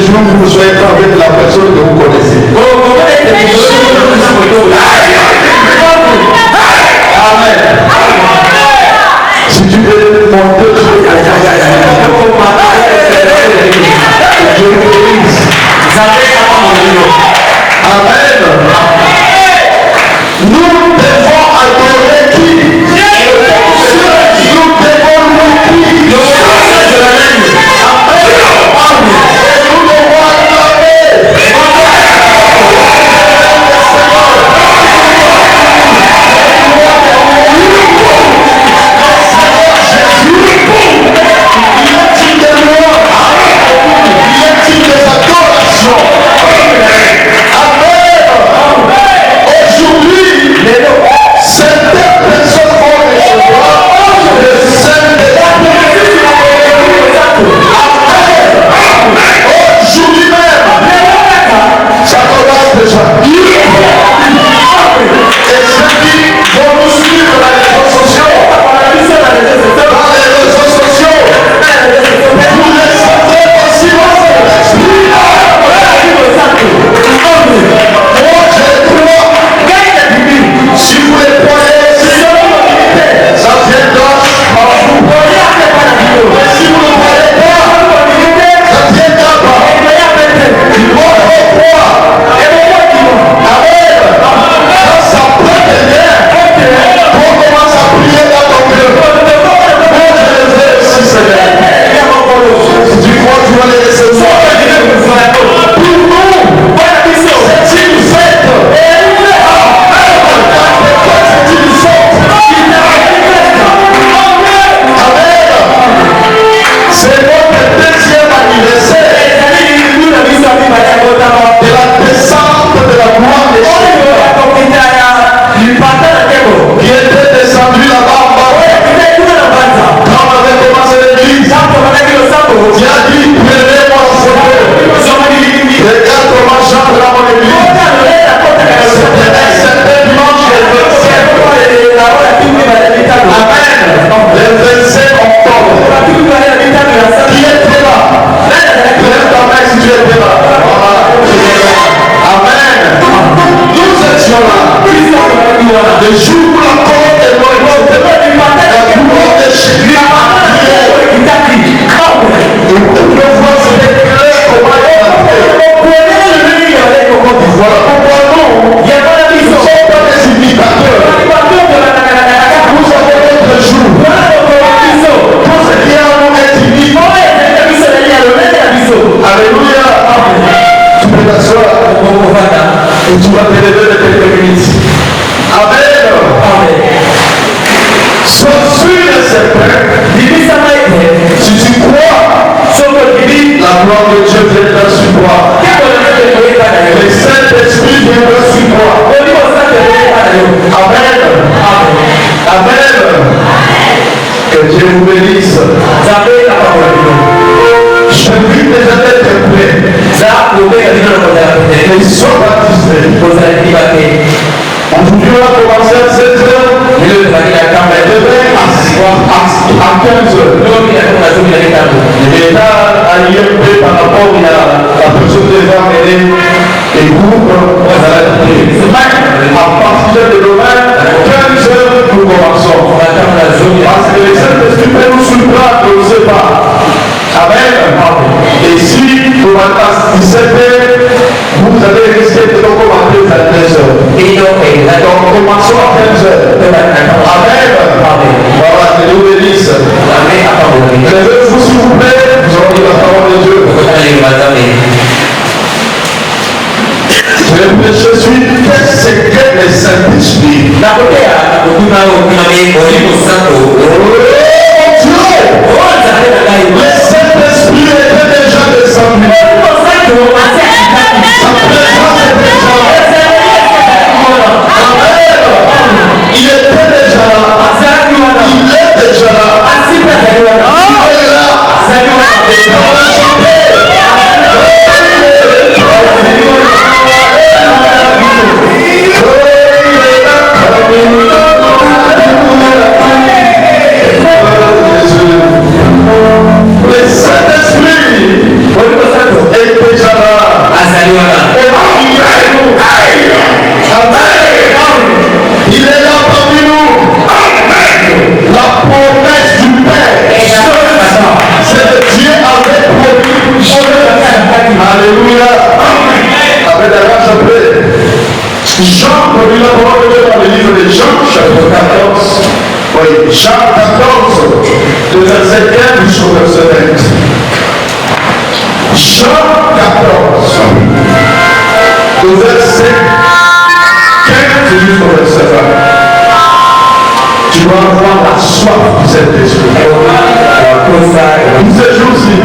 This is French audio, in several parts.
jour, vous ne soyez pas avec la personne que vous connaissez. Amen. Si tu veux monter sur le Amen. Nous devons adorer qui? Nous devons louer qui? Alléluia. Avec la grâce après. Jean produit la parole de Dieu dans le livre de Jean, chapitre 14. Oui, Jean 14, de verset 15 jusqu'au verset 20. Jean 14, de verset 15 jusqu'au verset 20. Tu dois avoir la soif de cet esprit. Ces jours-ci,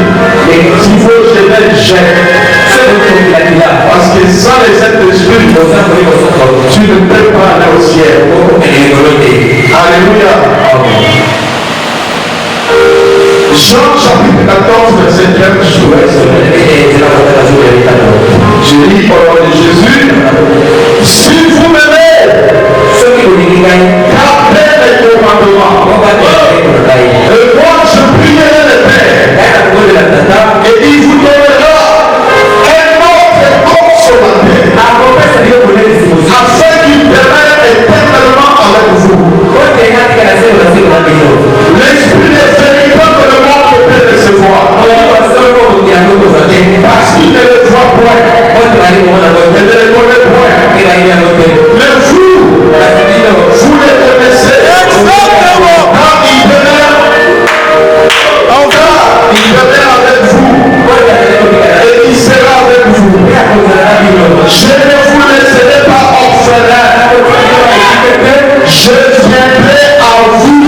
s'il faut jeter, jette. Parce que sans les Saint-Esprit, tu ne peux pas aller au ciel. Alléluia. Jean chapitre 14, verset 15 jusqu'au verset 20. Je lis parole de Jésus. Si vous m'aimez, gardez les commandements. Et moi je prierai le Père. Et il vous donnera un autre consommateur. Afin qu'il demeure éternellement avec vous. L'esprit de vérité que le monde peut recevoir. Parce qu'il ne le voit point. Il ne le connaît point. Mais vous, vous les connaissez. Car il demeure avec vous. Et il sera avec vous. Je ne vous laisserai pas orphelins. Je viendrai à vous.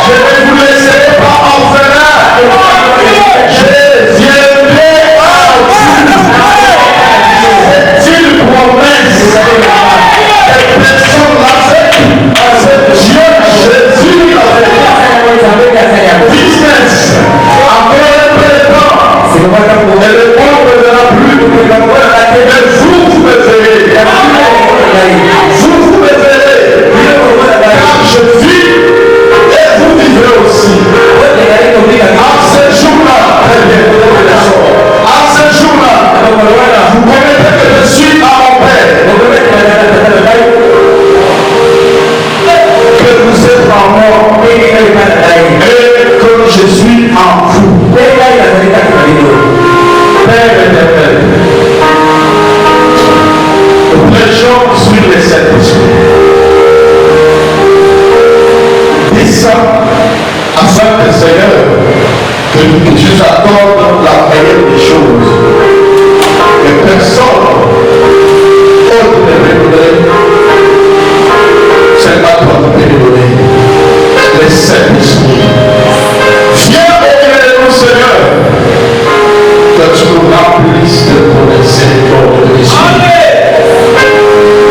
Je ne vous laisserai pas orphelins. Je viendrai à vous. C'est une promesse. Et personne l'a fait. C'est Dieu, Jésus l'a fait. Business. Après un peu de temps. Et le monde ne verra plus. Mais vous me verrez. Vous me verrez. Car je vis et vous vivrez aussi. À ce jour-là, à ce jour-là, vous connaîtrez que je suis à mon Père. Que vous êtes en moi et que je suis en vous. Père éternel, nous prêchons sur les Saint-Esprit. Descends afin que Seigneur, que Dieu accorde la meilleure des choses. Que personne autre ne peut donner. C'est pas toi qui peux donner. Les Saint-Esprit. Viens auprès de nous, Seigneur. Que tu nous remplisses de ton miséricorde de l'esprit.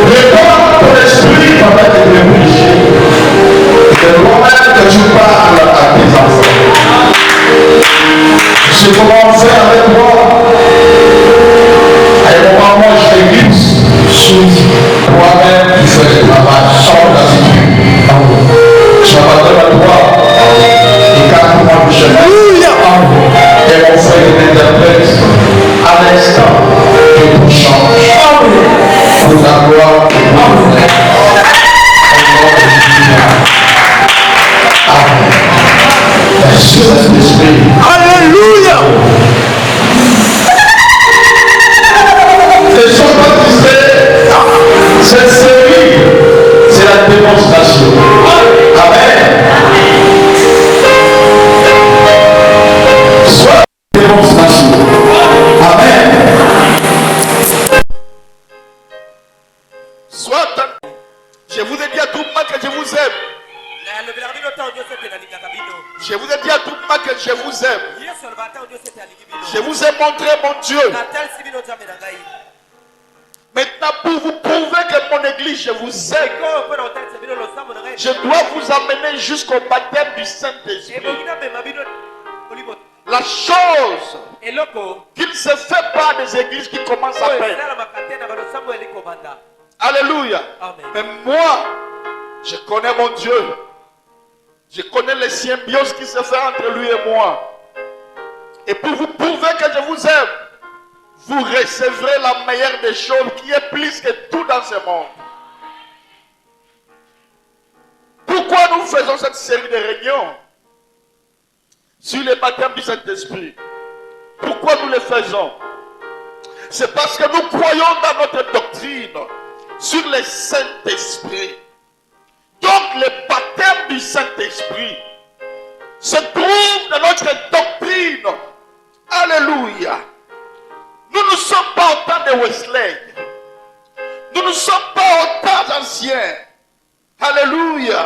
Réponds ton esprit pendant que tu es prié. C'est toi-même que tu parles à tes enfants. Je comment faire avec toi. À un moment, moi, je t'église. Toi-même, tu fais le travail sans lassitude. Je m'attends à toi. Écarte-moi du chemin. Et mon frère t'interprète à l'instant que tout change. Pour la gloire de Dieu. Amen. Merci Saint-Esprit. Alléluia. Ne sois pas distrait. Cette série, c'est la démonstration. Amen. Soit démonstration. Amen. Soit, je vous ai dit à tout le monde que je vous aime. Je vous ai dit à tout le monde que je vous aime. Je vous ai montré mon Dieu. Maintenant, pour vous prouver que mon église, je vous aime, je dois vous amener jusqu'au baptême du Saint-Esprit. La chose qu'il ne se fait pas des églises qui commencent à peine. Alléluia. Mais moi, je connais mon Dieu. Je connais les symbioses qui se fait entre lui et moi. Et pour vous prouver que je vous aime, vous recevrez la meilleure des choses qui est plus que tout dans ce monde. Pourquoi nous faisons cette série de réunions sur le baptême du Saint-Esprit? Pourquoi nous le faisons? C'est parce que nous croyons dans notre doctrine sur le Saint-Esprit. Donc le baptême du Saint-Esprit se trouve dans notre doctrine. Alléluia. Nous ne sommes pas au temps de Wesley. Nous ne sommes pas au temps ancien. Alléluia.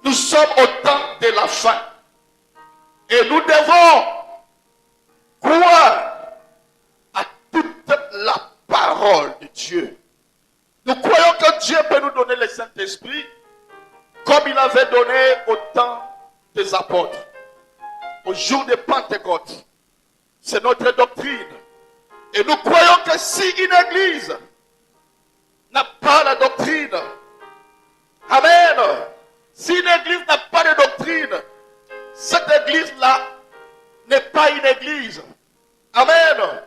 Nous sommes au temps de la fin. Et nous devons croire à toute la parole de Dieu. Nous croyons que Dieu peut nous donner le Saint-Esprit comme il avait donné au temps des apôtres, au jour de Pentecôte. C'est notre doctrine. Et nous croyons que si une église n'a pas la doctrine, amen, si une église n'a pas de doctrine, cette église-là n'est pas une église. Amen.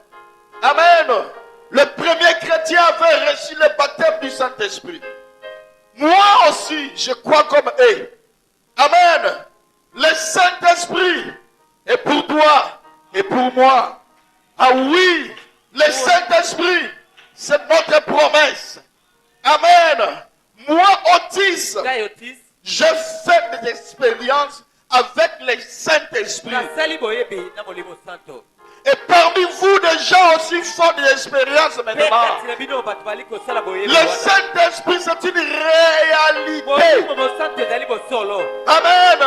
Amen. Le premier chrétien avait reçu le baptême du Saint-Esprit. Moi aussi, je crois comme eux. Amen. Le Saint-Esprit est pour toi et pour moi. Ah oui, le Saint-Esprit, c'est notre promesse. Amen. Moi, Otis, j'ai fait des expériences avec le Saint-Esprit. Et parmi vous, des gens aussi font des expériences maintenant. Le Saint-Esprit, c'est une réalité. Amen.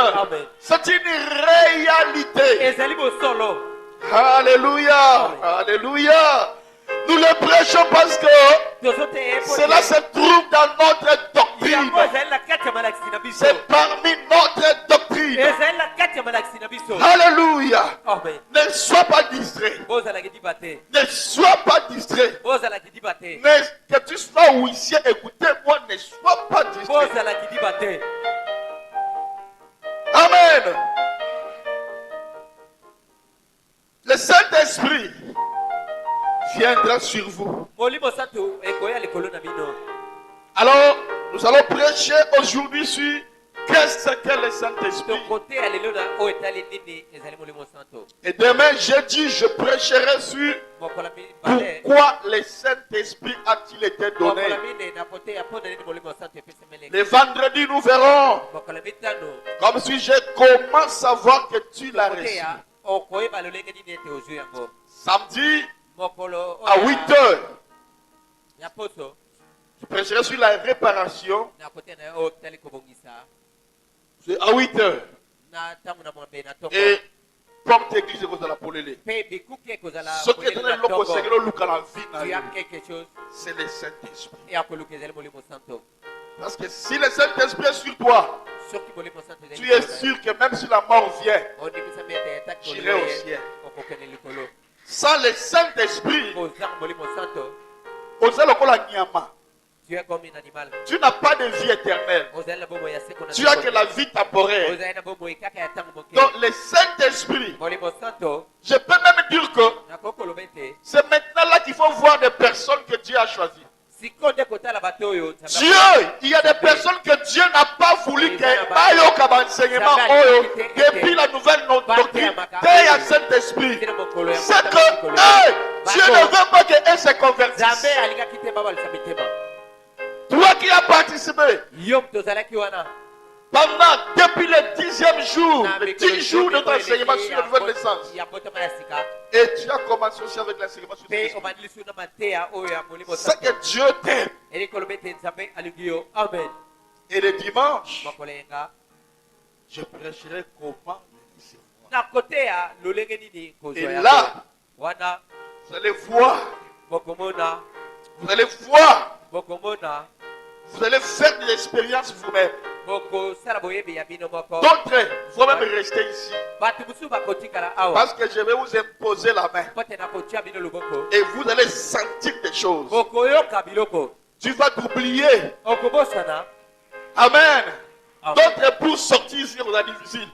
C'est une réalité. Alléluia. Alléluia. Nous le prêchons parce que cela se trouve dans notre doctrine. C'est parmi notre doctrine. Alléluia. Ne sois pas distrait. Ne sois pas distrait. Que tu sois huissier, écoutez-moi, ne sois pas distrait. Amen. Le Saint-Esprit viendra sur vous. Alors, nous allons prêcher aujourd'hui sur qu'est-ce que le Saint-Esprit. Et demain, jeudi, je prêcherai sur pourquoi le Saint-Esprit a-t-il été donné. Les vendredis, nous verrons comme si je commence à voir que tu l'as reçu. Samedi, à 8 heures, je prêcherai sur la réparation. C'est à 8 heures. Et comme tu église, c'est la polélé. Ce qui est dans le loco, c'est que le look à la vie, c'est le Saint-Esprit. Parce que si le Saint-Esprit est sur toi, tu es sûr que même si la mort vient, j'irai au ciel. Sans le Saint-Esprit, tu es comme un animal. Tu n'as pas de vie éternelle. Tu as que la vie temporaire. Donc le Saint-Esprit, je peux même dire que c'est maintenant là qu'il faut voir des personnes que Dieu a choisies. Dieu, il y a des personnes que Dieu n'a pas voulu qu'elles comme enseignement depuis la nouvelle doctrine. Il y a Saint-Esprit. C'est que Dieu ne veut pas qu'elles se convertissent. Toi qui as participé depuis le 10e jour, le 10 jours de ton enseignement sur la nouvelle naissance. Et tu as commencé aussi avec l'enseignement sur le c'est que Dieu t'aime. Et le dimanche, je prêcherai comment le recevoir. Et là, vous allez voir. Vous allez voir. Vous allez faire des expériences vous-même. D'autres vont même rester ici. Parce que je vais vous imposer la main. Et vous allez sentir des choses. Tu vas t'oublier. Amen. D'autres pour sortir ici, vous allez difficile.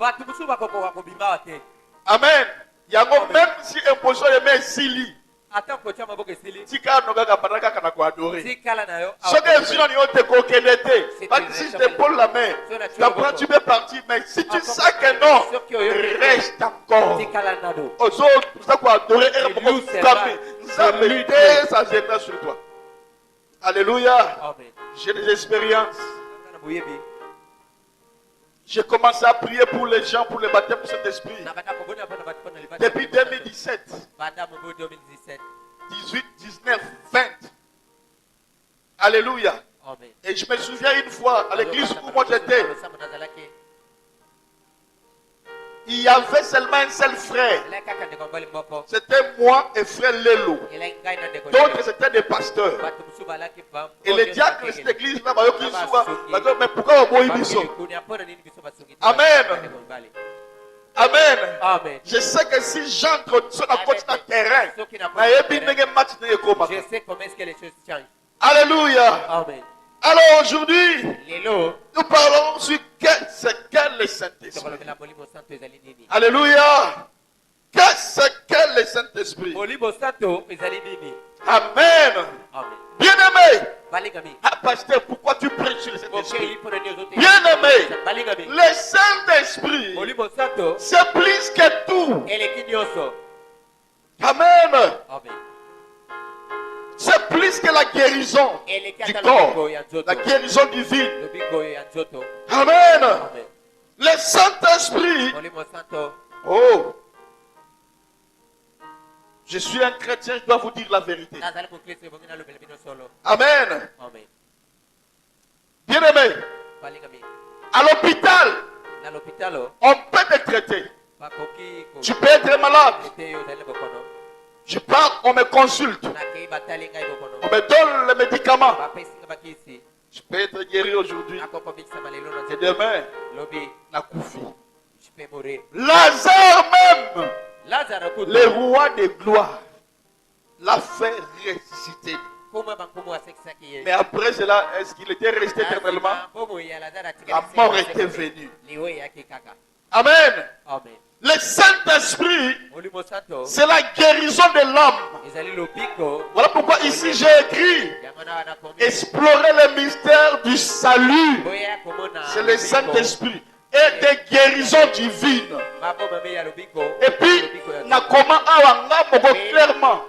Amen. Il y a même si imposition les mains s'il lit. Attends que tu as ma boque esili. tika nokaka pandaka kana ko adorer. Si kala na yo. Ce que je dis, on te kokendete. Si je t'épaule la main, tu apprends, tu peux partir. Mais si tu sais que non, reste encore. Si kala na do. Aux autres, ça quoi adorer, ça met sa jeunesse sur toi. Alléluia. Amen. J'ai des expériences. Na buyebi. J'ai commencé à prier pour les gens, pour le baptême pour cet esprit. Depuis 2017, Banda mbo 2017. 18, 19, 20. Alléluia. Amen. Et je me souviens une fois, à l'église où moi j'étais, il y avait seulement un seul frère. C'était moi et frère Lelo. D'autres c'était des pasteurs. Et les diacres de cette église là, mais pourquoi on boit biso? Amen. Amen. Amen. Je sais que si j'entre sur la côte d'un terrain, je sais comment est-ce que les choses changent. Alléluia. Amen. Alors aujourd'hui, Lelo. nous parlons sur c'est quel le Saint-Esprit. Alléluia. Qu'est-ce que le Saint-Esprit? Amen. Amen. Bien-aimé. Ah, pasteur, pourquoi tu prêches sur le Saint-Esprit? Bien-aimé. Le Saint-Esprit, c'est plus que tout. Amen. Amen. C'est plus que la guérison du corps, la guérison divine. Amen. Amen. Le Saint-Esprit. Oh. Je suis un chrétien, je dois vous dire la vérité. Amen. Amen. Bien-aimé, à l'hôpital, on peut te traiter. Tu peux être malade. Je pars, on me consulte. On me donne les médicaments. Je peux être guéri aujourd'hui. Et demain, na koufi. Lazare même, le roi de gloire, l'a fait ressusciter. Mais après cela, est-ce qu'il était resté éternellement? La mort était venue. Amen. Amen. Le Saint-Esprit, c'est la guérison de l'âme. Voilà pourquoi ici j'ai écrit explorer le mystère du salut. C'est le Saint-Esprit et des guérisons divines. Et puis, nakoma awanga moko clairement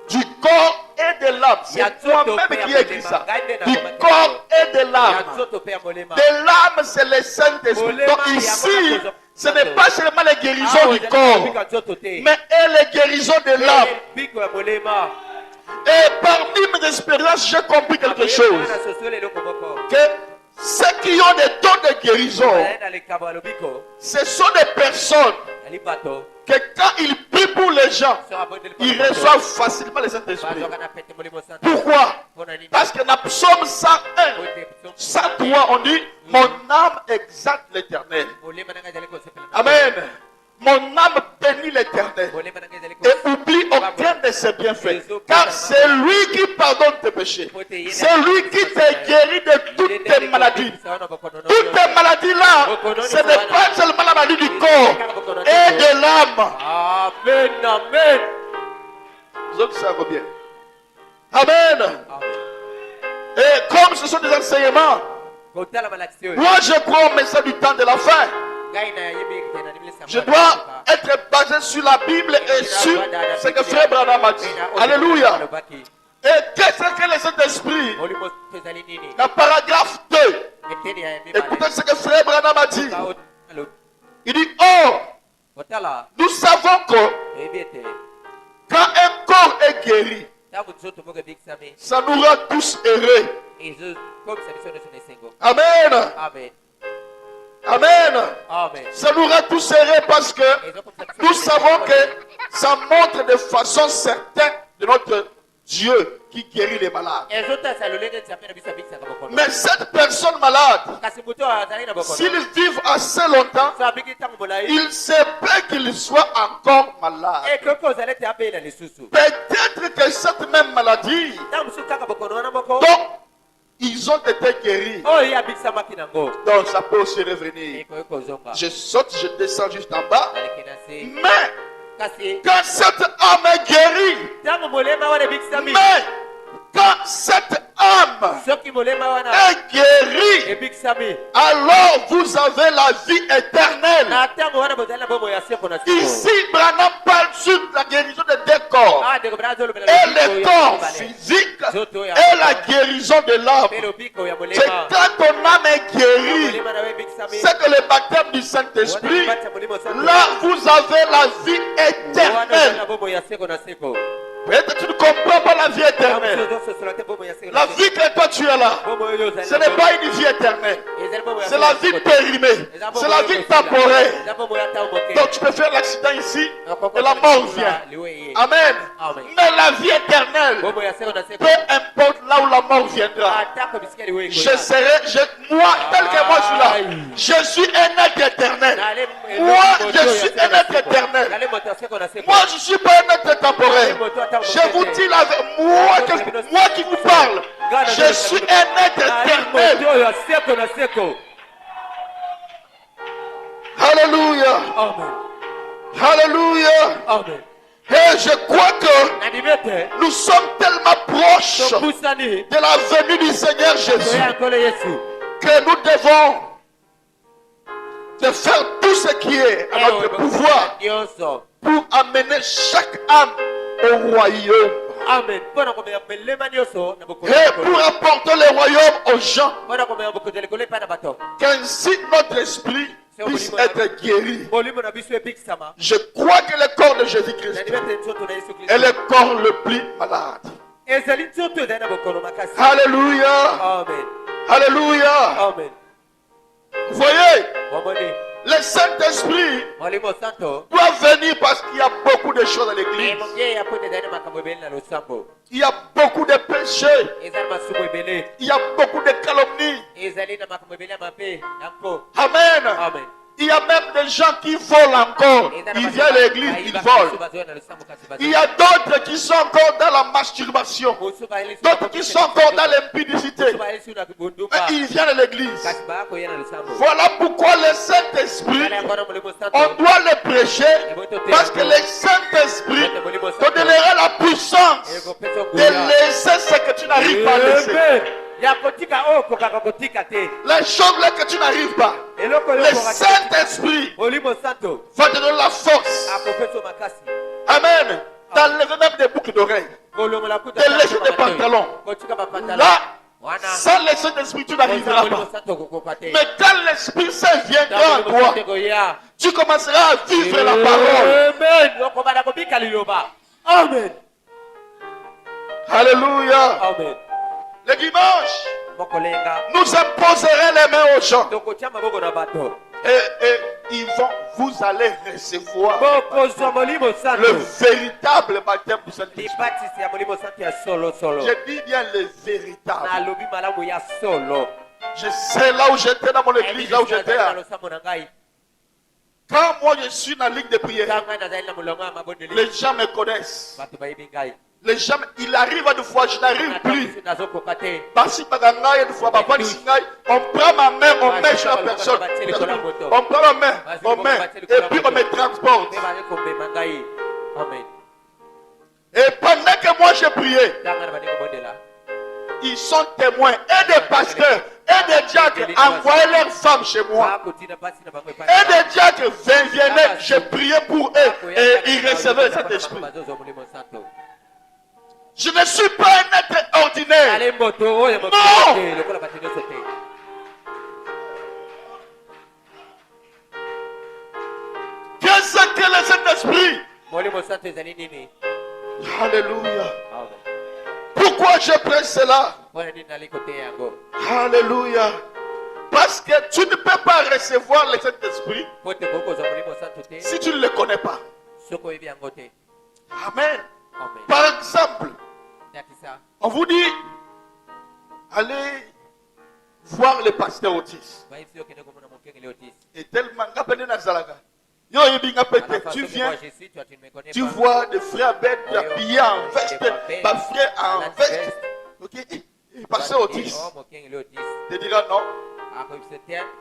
du corps et de l'âme. C'est toi-même qui écrit ça. Du corps et de l'âme. De l'âme, c'est le Saint-Esprit. Donc ici, ce n'est pas seulement les guérisons du corps, mais les guérisons de l'âme. Et parmi mes expériences, j'ai compris quelque chose. Que ceux qui ont des dons de guérison, ce sont des personnes que quand ils prient pour les gens, ils reçoivent facilement le Saint-Esprit. Pourquoi? Parce que dans Psaume 101, 103, on dit « Mon âme exalte l'Éternel ». Amen. Mon âme bénit l'Éternel et oublie aucun de ses bienfaits. Car c'est lui qui pardonne tes péchés. C'est lui qui te guérit de toutes tes maladies. Toutes tes maladies-là, ce n'est pas seulement la maladie du corps et de l'âme. Amen. Amen. Vous autres savez bien. Amen. Et comme ce sont des enseignements, moi je crois au message du temps de la fin. Je dois être basé sur la Bible et sur ce que Frère Branham a dit. Alléluia. Et qu'est-ce que le Saint-Esprit? Dans paragraphe 2, écoutez ce que Frère Branham a dit. Il dit, oh, nous savons que quand un corps est guéri, ça nous rend tous heureux. Amen. Amen. Amen. Amen. Ça nous rend tous heureux parce que nous savons que ça montre de façon certaine de notre Dieu qui guérit les malades. Mais cette personne malade, s'ils vivent assez longtemps, il se peut qu'il soit encore malade. Peut-être que cette même maladie, donc, ils ont été guéris. Donc ça peut aussi revenir. Je saute, je descends juste en bas. Mais makasi quand cette âme est guérie, ntango molema wana ebikisami mais quand cette âme soki molema wana est guérie, ebikisami alors vous avez la vie éternelle. na ntango wana bozali na bomoi ya seko na seko Ici, Branham parle sur la guérison des deux corps. Ah, ndeko bana azolobela Et lobiko le ya corps mibale. physique Zoto ya et la mibale. guérison de l'âme. Pe lobiko ya C'est molema quand ton âme est guérie, molema na we ebikisami c'est que le baptême du wana Saint-Esprit, libati ya molimo santo là vous avez la vie wana ozali éternelle. na bomoi ya seko na seko Peut-être tu ne comprends pas la vie éternelle. La vie que toi tu as là, ce n'est pas une vie éternelle. C'est la vie périmée. C'est la vie temporaire. Donc tu peux faire l'accident ici et la mort vient. Amen. Mais la vie éternelle, peu importe là où la mort viendra, moi, tel que moi je suis là, je suis un être éternel. Moi, je suis un être éternel. Moi, je ne suis pas un être temporaire. Je vous dis la vérité, moi qui vous parle, je suis un être éternel. Alléluia. Alléluia. Et je crois que nous sommes tellement proches de la venue du Seigneur Jésus que nous devons de faire tout ce qui est à notre pouvoir pour amener chaque âme au royaume. Amen. Et pour apporter le royaume aux gens, qu'ainsi notre esprit puisse être guéri. Je crois que le corps de Jésus-Christ est le corps le plus malade. Alléluia. Amen. Alléluia. Amen. Vous voyez, le Saint-Esprit doit venir parce qu'il y a beaucoup de choses dans l'église. Il y a beaucoup de péchés. Il y a beaucoup de calomnies. Amen. Amen. Il y a même des gens qui volent encore. Ils viennent à l'église, ils volent. Il y a d'autres qui sont encore dans la masturbation. D'autres qui sont encore dans l'impudicité. Mais ils viennent à l'église. Voilà pourquoi le Saint-Esprit, on doit le prêcher. Parce que le Saint-Esprit te donnera la puissance de laisser ce que tu n'arrives pas à laisser. Les choses là que tu n'arrives pas, le Saint-Esprit va te donner la force. Amen. D'enlever même des boucles d'oreilles, de laisser des pantalons. Là, sans le Saint-Esprit, tu n'arriveras pas. Mais quand l'Esprit Saint viendra en toi, tu commenceras à vivre la parole. Amen. Alléluia. Amen. Le dimanche, nous imposerons les mains aux gens. Et vous allez recevoir le véritable baptême du Saint-Esprit. Je dis bien le véritable. Je sais là où j'étais dans mon église, là où j'étais. Quand moi je suis dans la ligne de prière, les gens me connaissent. Les gens, il arrive une fois, je n'arrive plus. On prend ma main, on met sur la personne. On prend ma main, on met, et puis on me transporte. Et pendant que moi je priais, ils sont témoins et des pasteurs et des diacres envoyaient leurs femmes chez moi. Et des diacres venaient, je priais pour eux et ils recevaient cet esprit. Je ne suis pas un être ordinaire. Non. Qu'est-ce que le Saint-Esprit? Alléluia. Pourquoi je prêche cela? Alléluia. Parce que tu ne peux pas recevoir le Saint-Esprit si tu ne le connais pas. Amen. Par exemple, on vous dit, allez voir le pasteur Otis. Et tellement, tu viens, tu vois des frères bêtes habillés en veste, ma frère en veste. Ok, pasteur Otis. Tu diras non.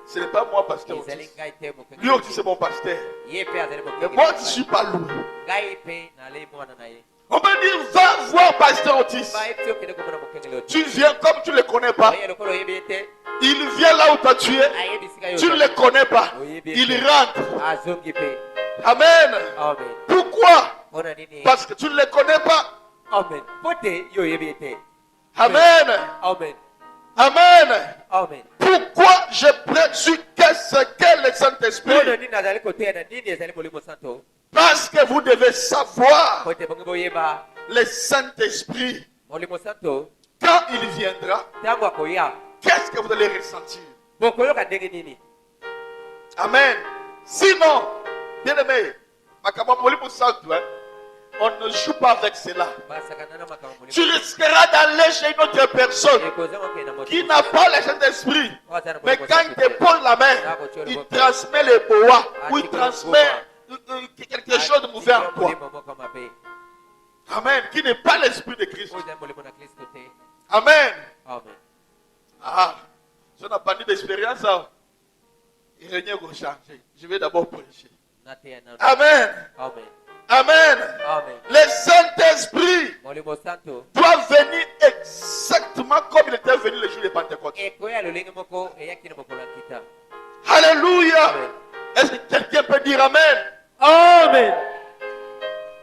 Ce n'est pas moi, pasteur Otis. ezali ngai te mokenge Lui aussi, c'est mon pasteur. ye pe azali Mais mokenge moi, je ne suis pas lui. ngai pe nalei mwana na ye On peut dire, va voir pasteur Otis. bayebi ti okende komona mokengeli oti Tu viens comme tu ne le connais pas. oye lokola oyebi ye te Il vient là où toi tu es. ayebi esika yo Tu ne le connais pas. Il rentre. azongi pe Amen. amen Pourquoi? mpona nini Parce que tu ne le connais pas. amen mpo te yo oyebi ye te Amen. amen Amen. amen Pourquoi je présume qu'est-ce que le Saint-Esprit? mpona nini azali koteya na nini ezali molimo santo Parce que vous devez savoir mpo te bongi boyeba le Saint-Esprit, molimo santo quand il viendra, ntango akoya qu'est-ce que vous allez ressentir? bokoyoka ndenge nini Amen. Sinon, bien aimé, on ne joue pas avec cela. basakana na makambo Tu molimo risqueras d'aller chez une autre personne ekozanga okende na qui moto n'a pas le Saint-Esprit. oyo aza na Mais molimo quand il santo te te pose la main, il transmet les boas ou il transmet quelque chose de mauvais en toi. molimo moko mabe Amen. Qui n'est pas l'Esprit de Christ. oyo ezali molimo na kristo te Amen. amen Ah, je n'ai pas dit d'expérience. Ça. Il rien va changer. Je vais d'abord prêcher. nateya nano Amen. amen Amen. amen Le Saint-Esprit molimo santo doit venir exactement comme il était venu le jour de Pentecôte. ekoya lolenge moko eyaki na mokolo ya kita Alléluia. Amen. Est-ce que quelqu'un peut dire Amen? amen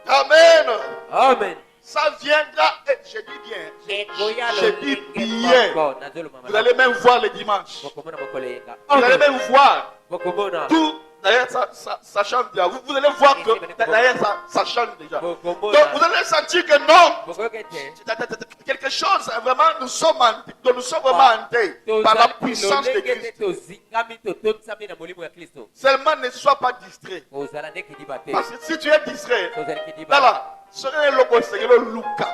Amen. amen Ça viendra, et je dis bien, ekoya je dis lolenge bien. moko nazoloma Vous allez même voir le dimanche. bokomona mokolo yenga Vous allez même voir bokomona tout. D'ailleurs, ça change déjà. Vous allez voir que d'ailleurs, ça change déjà. Donc, vous allez sentir que non, bokoyoka ete quelque chose, vraiment, nous sommes vraiment hantés par la puissance de tozali lolenge te Christ. tozingami tototisami na molimo ya kristo Seulement ne sois pas distrait. ozala nde kidiba te Parce que si tu es distrait, tozali kidiba là, ce n'est le Seigneur Luca.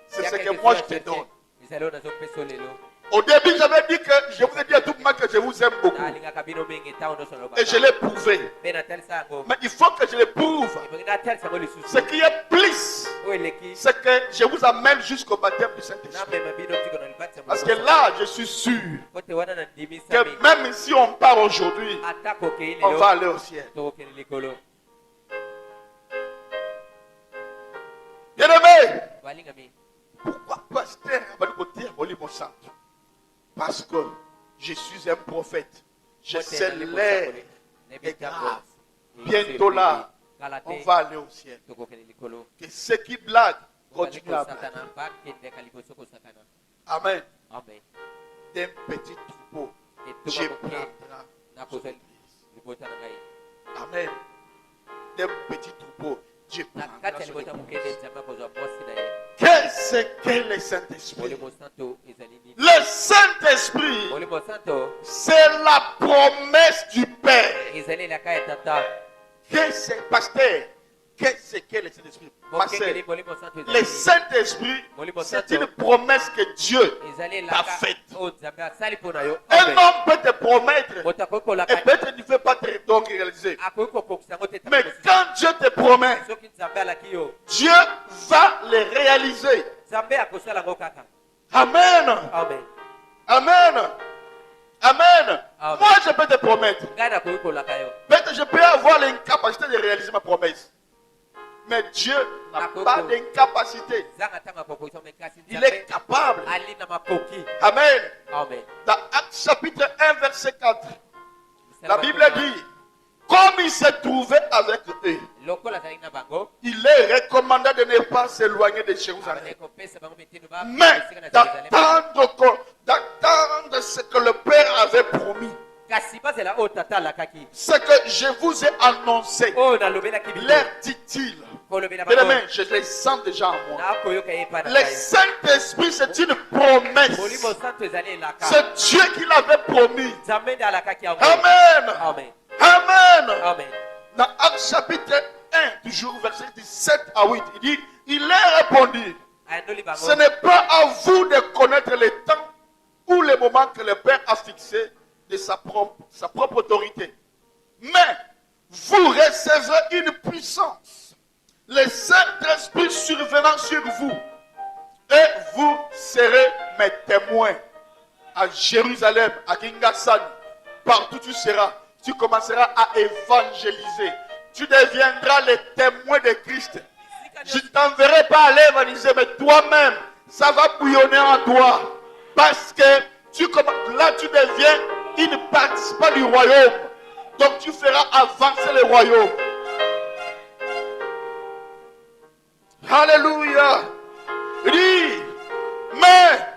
C'est ce que moi je te donne. ezali oyo nazopesa lelo Au début, j'avais dit que je vous ai dit à tout moment que je vous aime beaucoup. nalingaka bino mingi ntango nyonso Et je l'ai prouvé. mpe natalisa yango Mais il faut que je le prouve. ebongi natalisa yango Ce lisusu qui est plus, oyo eleki c'est que je vous amène jusqu'au baptême du Saint-Esprit. namema bino mpiko na libati ya Parce que là, je suis sûr po te wana nandimisami que même si on part aujourd'hui, atako okei on va lelo aller au ciel. tokokende likolo Bien aimé, balingami pourquoi pasteur Abadikoté Molimo Santo? Parce que je suis un prophète. Je sais l'air est grave. Bientôt là, on va aller au ciel. tokokende likolo Que ceux qui blaguent continuent à blaguer. kosakana bakendeka liboso kosakana Amen. amen D'un petit troupeau, je etuba moke prendrai nakozwa libota na ngai Amen. D'un petit troupeau, je na prendrai kati ya libota moke nde nzambe akozwa mwasi na ye Qu'est-ce que le Saint-Esprit? molimo santo ezali nini Le Saint-Esprit, molimo santo c'est la promesse du Père. ezali elaka ya tata Qu'est-ce pasteur? Qu'est-ce que le Saint-Esprit? Pasteur, mokengeli molimo santo le ezali Saint-Esprit, Molimo c'est Santo. une promesse que Dieu ezali t'a elaka faite. oyo nzambe asali mpo na yo Un amen homme peut te promettre moto akoki et kolaka peut-être ne veut pas te donc réaliser. akoki kokokisa yango te Mais quand Dieu te promet, soki nzambe alaki yo Dieu va le réaliser. nzambe akosala yango kaka Amen. amen Amen. Amen. Amen. Moi, je peux te promettre. ngai nakoki kolaka yo Peut-être je peux avoir l'incapacité de réaliser ma promesse. Mais Dieu n'a D'accord. pas d'incapacité. zanga ntango akokokisa me kasi Il est nzambe capable. ali na makoki Amen. amen Dans Actes chapitre 1, verset 4, la Bible dit, comme il se trouvait avec eux, lokola azalaki na bango il est recommandé de ne pas s'éloigner de Jérusalem. abandaki kopesa bango mitino Mais esika na Jérusalem d'attendre ce que le Père avait promis. kasi bazela oyo tata alakaki Ce que je vous ai annoncé, oyo nalobelaki bino leur dit-il. kolobela Bien bango aimé, je les sens déjà en moi. nakoyoka ye epai na Le ngai Saint-Esprit, c'est une promesse. molimo santo ezali elaka C'est Dieu qui l'avait promis. nzambe nde alakaki yango Amen. amen Amen. amen Dans Actes chapitre 1, toujours verset 17 à 8, il dit, il leur répondit, ayandoli bango ce n'est pas à vous de connaître le temps ou le moment que le Père a fixé de sa propre autorité. Mais vous recevrez une puissance, le Saint-Esprit survenant sur vous, et vous serez mes témoins à Jérusalem, à Kingasani, partout où tu seras, tu commenceras à évangéliser. Tu deviendras le témoin de Christ. Je ne t'enverrai pas aller évangéliser, mais toi-même, ça va bouillonner en toi. Parce que là, tu deviens une participante du royaume. Donc, tu feras avancer le royaume. Alléluia. Il dit, mais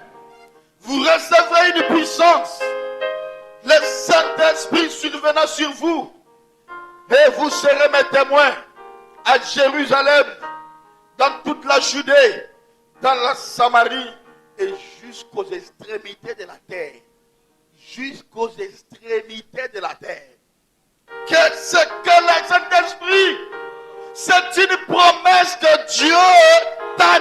vous recevrez une puissance. Le Saint-Esprit survenant sur vous. Et vous serez mes témoins à Jérusalem, dans toute la Judée, dans la Samarie et jusqu'aux extrémités de la terre. Jusqu'aux extrémités